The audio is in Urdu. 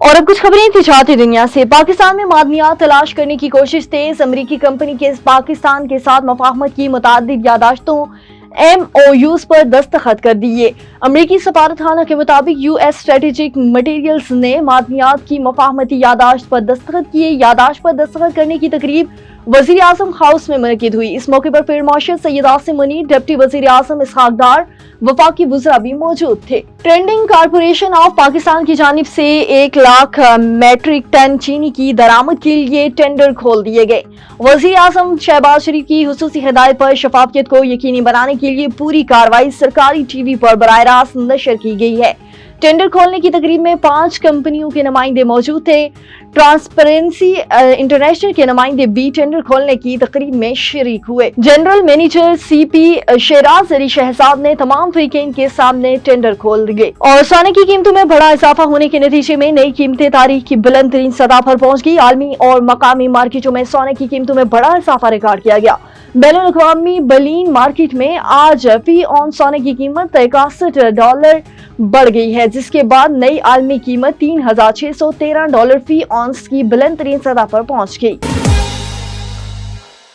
اور اب کچھ خبریں تجارتی دنیا سے۔ پاکستان میں معدنیات تلاش کرنے کی کوشش تیز۔ امریکی کمپنی کے پاکستان کے ساتھ مفاہمت کی متعدد یادداشتوں MOUs پر دستخط کر دیے۔ امریکی سفارت خانہ کے مطابق US اسٹریٹجک مٹیریلز نے معدنیات کی مفاہمتی یادداشت پر دستخط کیے۔ یادداشت پر دستخط کرنے کی تقریب وزیر اعظم ہاؤس میں منعقد ہوئی۔ اس موقع پر field marshal Syed Asim Munir, deputy وزیر اعظم اسحاق ڈار، وفاقی وزراء بھی موجود تھے۔ ٹریڈنگ کارپوریشن آف پاکستان کی جانب سے 1 لاکھ میٹرک ٹن چینی کی درآمد کے لیے ٹینڈر کھول دیے گئے۔ وزیر اعظم شہباز شریف کی خصوصی ہدایت پر شفافیت کو یقینی بنانے کے لیے پوری کارروائی سرکاری ٹی وی پر براہ راست نشر کی گئی ہے۔ ٹینڈر کھولنے کی تقریب میں 5 کمپنیوں کے نمائندے موجود تھے۔ ٹرانسپیرنسی انٹرنیشنل کے نمائندے بھی ٹینڈر کھولنے کی تقریب میں شریک ہوئے۔ جنرل مینیجر CP شیراز علی شہزاد نے تمام فریقین کے سامنے ٹینڈر کھول دیے۔ اور سونے کی قیمتوں میں بڑا اضافہ ہونے کے نتیجے میں نئی قیمتیں تاریخ کی بلند ترین سطح پر پہنچ گئی۔ عالمی اور مقامی مارکیٹوں میں سونے کی قیمتوں میں بڑا اضافہ ریکارڈ کیا گیا۔ بین الاقوامی بلین مارکیٹ میں آج فی اون سونے کی قیمت $61 بڑھ گئی ہے، جس کے بعد نئی عالمی قیمت $3613 فی اونس کی بلند ترین سطح پر پہنچ گئی۔